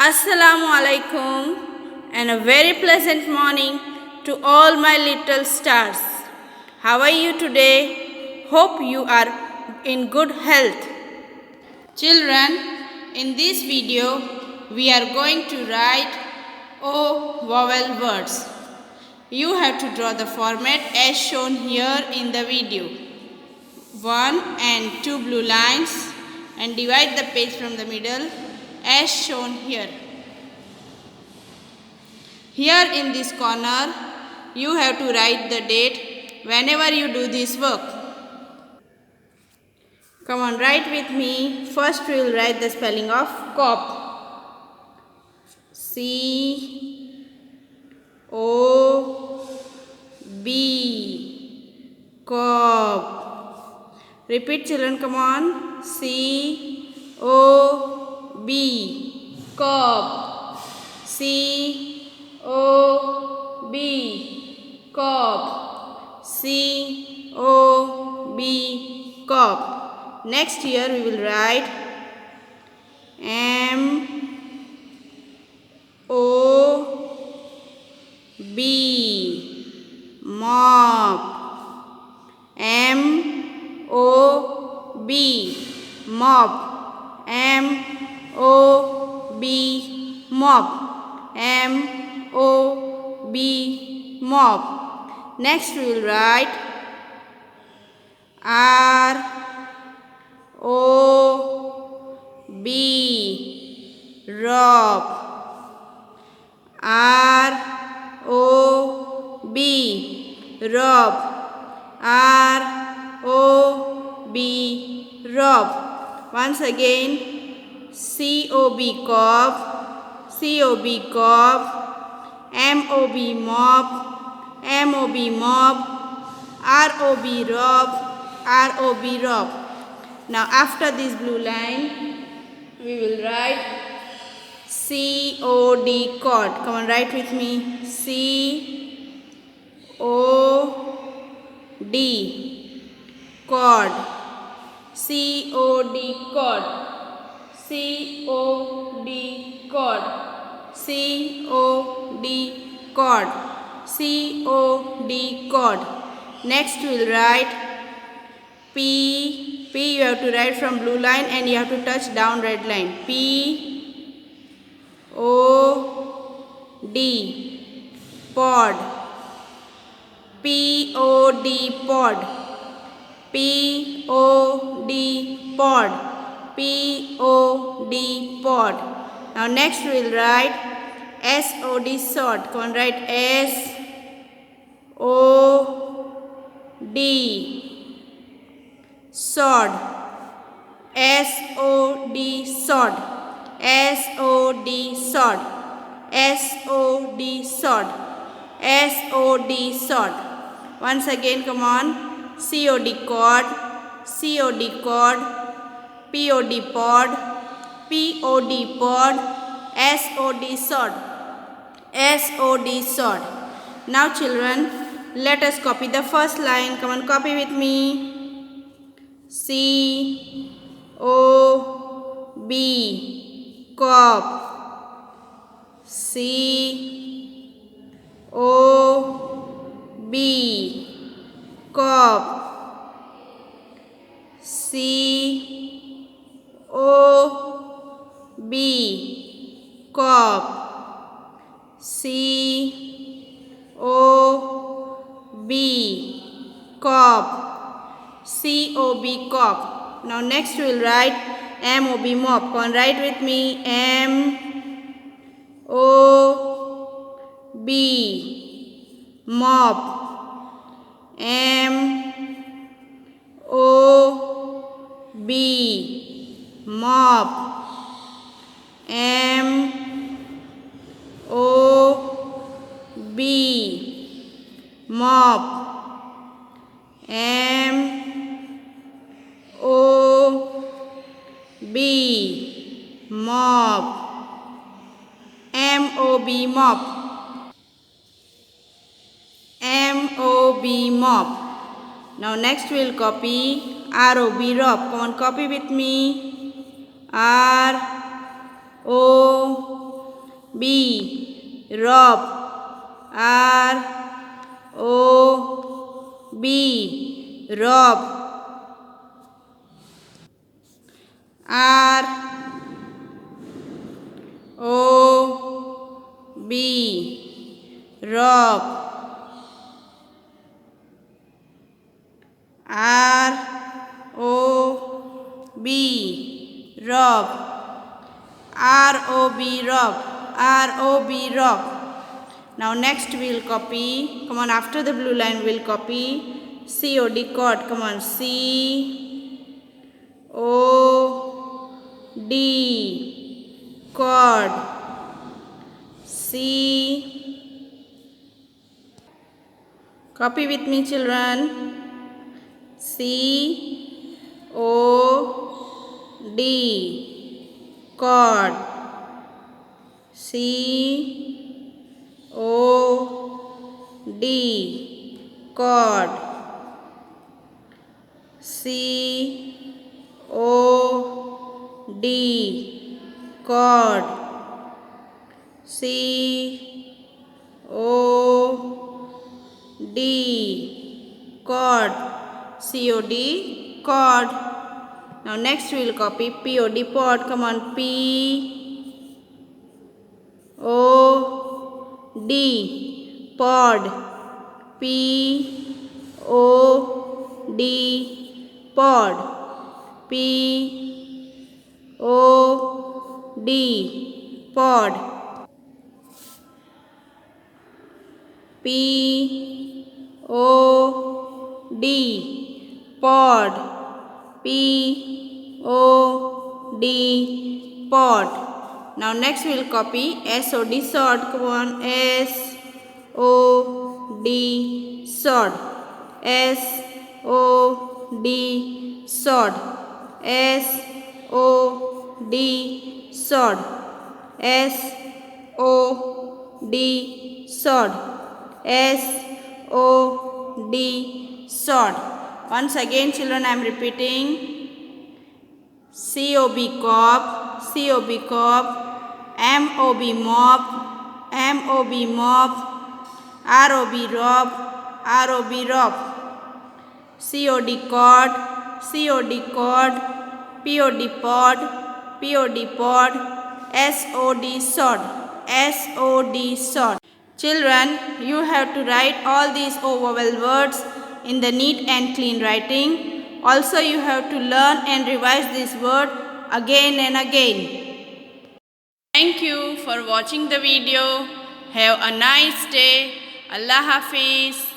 Assalamu alaikum and a very pleasant morning to all my little stars. How are you today? Hope you are in good health. Children, in this video we are going to write O vowel words. You have to draw the format as shown here in the video. 1 and 2 blue lines and divide the page from the middle as shown here. Here in this corner, you have to write the date whenever you do this work. Come on, write with me. First we will write the spelling of cop. C-O-B. Cop. Repeat children, come on. C-O-B. Cop. C-O-B. Cop. C-O-B. Cop. Next here we will write M-O-B. Mop. M-O-B. Mop. M-O-B. Mop. M-O-B. Mop. Next we will write R-O-B. Rob. R-O-B. Rob. R-O-B. Rob. Once again, C-O-B. Cob. C-O-B. Cob. M-O-B. Mop. M-O-B. Mop. R-O-B. Rob. R-O-B. Rob. Now after this blue line, we will write C-O-D. Cod. Come on, write with me. C-O-D. Cod. C-O-D. Cod. C-O-D. Cod. C-O-D. Cod. C-O-D. Cod. Next we will write P. P you have to write from blue line and you have to touch down red line. P-O-D. Pod. P-O-D. Pod. P-O-D. Pod. P-O-D. Pod. Now next we will write S-O-D. Sod. Come on, write S-O-D. Sod. S-O-D. Sod. S-O-D. Sod. S-O-D. Sod. S-O-D. Sod. Once again, come on. C-O-D. Cod. C-O-D. Cod. P-O-D. Pod. P-O-D. Pod. S-O-D. Sod. S-O-D. Sod. Now children, let us copy the first line. Come on, copy with me. C-O-B. Cop. C-O-B. Cop. C-O-B. Cop. C-O-B. Cop. C-O-B. Cop. Now next we will write M-O-B. Mop. Come on, write with me. M-O-B. Mop. M-O-B. Mop. M-O-B. Mop. M-O-B. Mop. M-O-B. Mop. M-O-B. Mop. Now next we will copy R-O-B. Rob. Come on, copy with me. R-O-B. B. Rob. R O B. Rob. R O B. Rob. R O B. Rob. R O B. Rob. R O B. Rob. Now next we'll copy. Come on, after the blue line we'll copy C O D chord. Come on, C O D chord. C. Copy with me, children. C O D chord. C O D chord. C O D chord. C O D chord. C O D chord. Now next we will copy P O D pod. Come on, P O D pod. P O D pod. P O D pod. P O D pod. P O D pod. Now next we will copy S O D sword. Come on, S O D sword. S O D sword. S O D sword. S O D sword. S O D sword. Once again, children, I am repeating. C O B cob, C O B cob, M O B mop, M O B mop, R O B rob, R O B rob. C O D cord, C O D cord, P O D pod, P O D pod, S O D sword, S O D sword. Children, you have to write all these O vowel words in the neat and clean writing. Also, you have to learn and revise this word again and again. Thank you for watching the video. Have a nice day. Allah Hafiz.